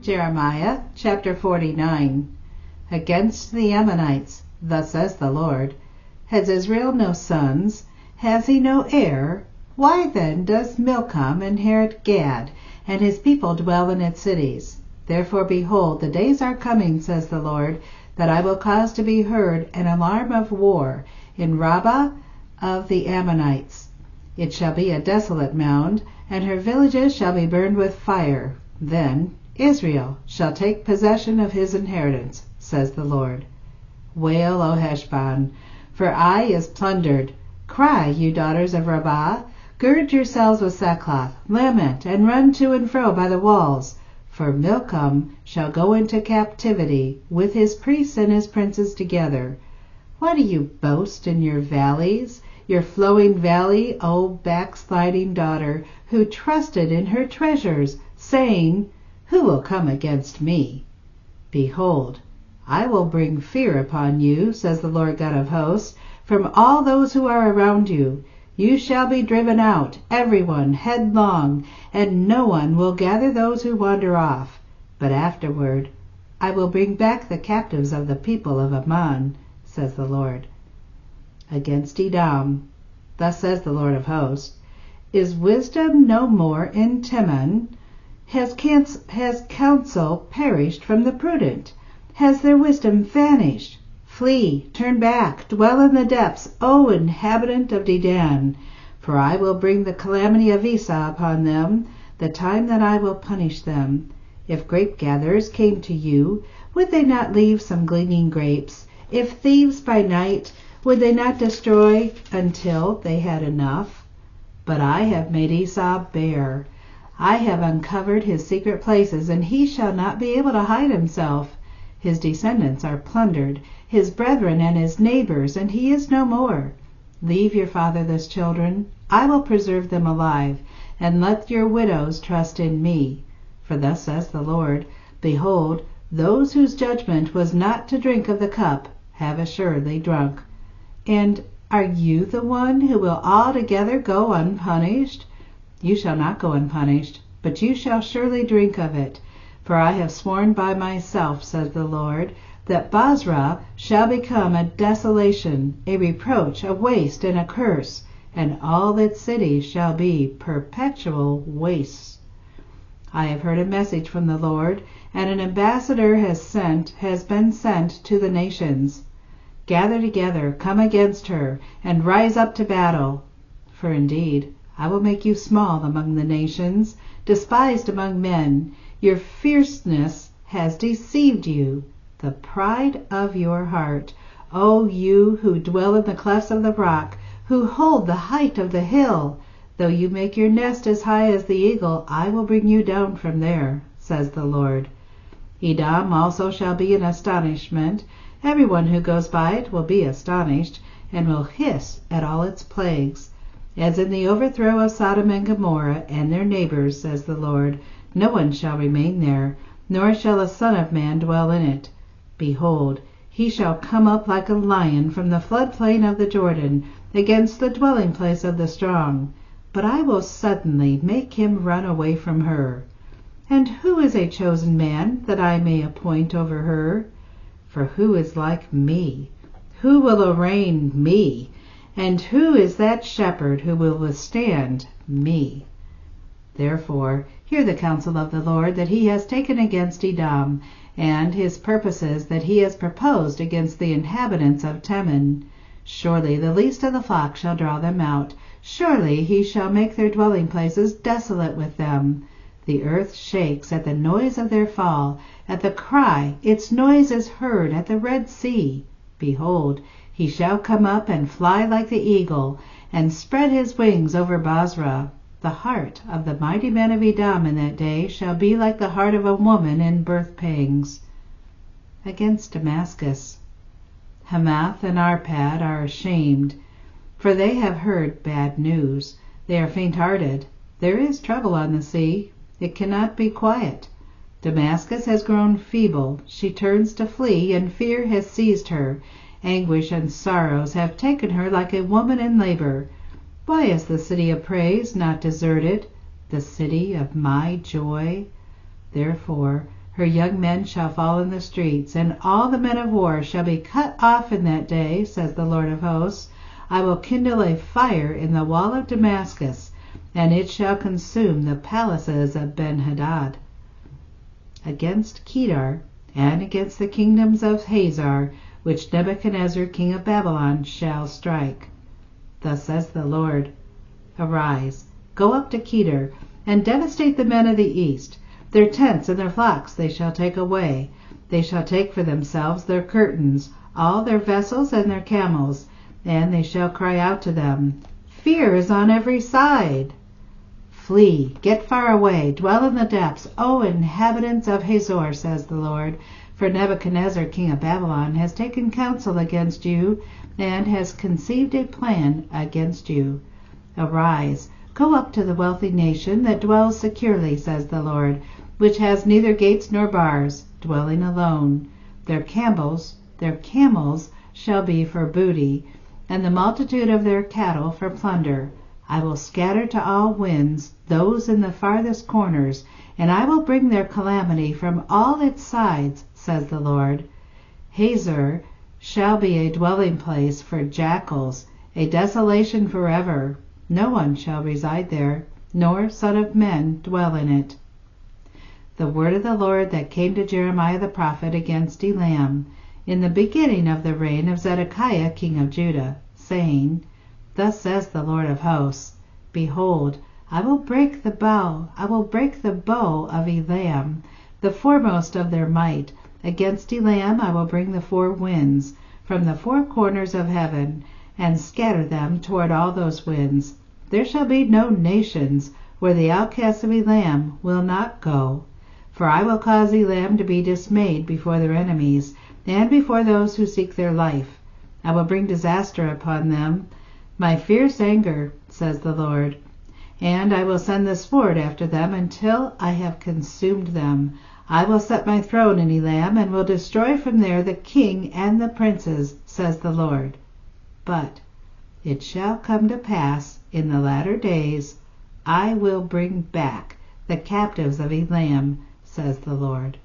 Jeremiah chapter 49. Against the Ammonites, thus says the Lord. Has Israel no sons? Has he no heir? Why then does Milcom inherit Gad, and his people dwell in its cities? Therefore, behold, the days are coming, says the Lord, that I will cause to be heard an alarm of war in Rabbah of the Ammonites. It shall be a desolate mound, and her villages shall be burned with fire. Then Israel shall take possession of his inheritance, says the Lord. Wail, O Heshbon, for Ai is plundered. Cry, you daughters of Rabbah. Gird yourselves with sackcloth, lament, and run to and fro by the walls. For Milcom shall go into captivity, with his priests and his princes together. Why do you boast in your valleys, your flowing valley, O backsliding daughter, who trusted in her treasures, saying, Who will come against me? Behold, I will bring fear upon you, says the Lord God of hosts, from all those who are around you. You shall be driven out, every one headlong, and no one will gather those who wander off. But afterward I will bring back the captives of the people of Ammon, says the Lord. Against Edom, thus says the Lord of hosts, is wisdom no more in Teman? Has counsel perished from the prudent? Has their wisdom vanished? Flee, turn back, dwell in the depths, O inhabitant of Dedan. For I will bring the calamity of Esau upon them, the time that I will punish them. If grape gatherers came to you, would they not leave some gleaning grapes? If thieves by night, would they not destroy until they had enough? But I have made Esau bare. I have uncovered his secret places, and he shall not be able to hide himself. His descendants are plundered, his brethren and his neighbors, and he is no more. Leave your fatherless children, I will preserve them alive, and let your widows trust in me. For thus says the Lord, Behold, those whose judgment was not to drink of the cup have assuredly drunk. And are you the one who will altogether go unpunished? You shall not go unpunished, but you shall surely drink of it. For I have sworn by myself, says the Lord, that Basra shall become a desolation, a reproach, a waste, and a curse, and all its cities shall be perpetual wastes. I have heard a message from the Lord, and an ambassador has been sent to the nations. Gather together, come against her, and rise up to battle. For indeed, I will make you small among the nations, despised among men. Your fierceness has deceived you, the pride of your heart. O you who dwell in the clefts of the rock, who hold the height of the hill, though you make your nest as high as the eagle, I will bring you down from there, says the Lord. Edom also shall be an astonishment. Everyone who goes by it will be astonished, and will hiss at all its plagues. As in the overthrow of Sodom and Gomorrah and their neighbors, says the Lord, no one shall remain there, nor shall a son of man dwell in it. Behold, he shall come up like a lion from the floodplain of the Jordan, against the dwelling place of the strong. But I will suddenly make him run away from her. And who is a chosen man, that I may appoint over her? For who is like me? Who will arraign me? And who is that shepherd who will withstand me? Therefore, hear the counsel of the Lord that he has taken against Edom, and his purposes that he has proposed against the inhabitants of Teman. Surely the least of the flock shall draw them out. Surely he shall make their dwelling places desolate with them. The earth shakes at the noise of their fall, at the cry, its noise is heard at the Red Sea. Behold, he shall come up and fly like the eagle, and spread his wings over Basra. The heart of the mighty men of Edom in that day shall be like the heart of a woman in birth pangs. Against Damascus, Hamath and Arpad are ashamed, for they have heard bad news. They are faint-hearted. There is trouble on the sea. It cannot be quiet. Damascus has grown feeble. She turns to flee, and fear has seized her. Anguish and sorrows have taken her like a woman in labor. Why is the city of praise not deserted, the city of my joy? Therefore Her young men shall fall in the streets, and all the men of war shall be cut off in that day, says the Lord of hosts. I will kindle a fire in the wall of Damascus, and it shall consume the palaces of Ben-Hadad. Against Kedar, and against the kingdoms of Hazor, which Nebuchadnezzar king of Babylon shall strike. Thus says the Lord, Arise, go up to Kedar, and devastate the men of the east. Their tents and their flocks they shall take away. They shall take for themselves their curtains, all their vessels and their camels, and they shall cry out to them, Fear is on every side. Flee, get far away, dwell in the depths, O inhabitants of Hazor, says the Lord, for Nebuchadnezzar king of Babylon has taken counsel against you, and has conceived a plan against you. Arise, go up to the wealthy nation that dwells securely, says the Lord, which has neither gates nor bars, dwelling alone. Their camels shall be for booty, and the multitude of their cattle for plunder. I will scatter to all winds those in the farthest corners, and I will bring their calamity from all its sides, says the Lord. Hazor shall be a dwelling place for jackals, a desolation forever. No one shall reside there, nor son of men dwell in it. The word of the Lord that came to Jeremiah the prophet against Elam, in the beginning of the reign of Zedekiah king of Judah, saying, Thus says the Lord of hosts, Behold, I will break the bow of Elam, the foremost of their might. Against Elam I will bring the four winds from the four corners of heaven, and scatter them toward all those winds. There shall be no nations where the outcasts of Elam will not go. For I will cause Elam to be dismayed before their enemies, and before those who seek their life. I will bring disaster upon them, my fierce anger, says the Lord. And I will send the sword after them until I have consumed them. I will set my throne in Elam, and will destroy from there the king and the princes, says the Lord. But it shall come to pass in the latter days, I will bring back the captives of Elam, says the Lord.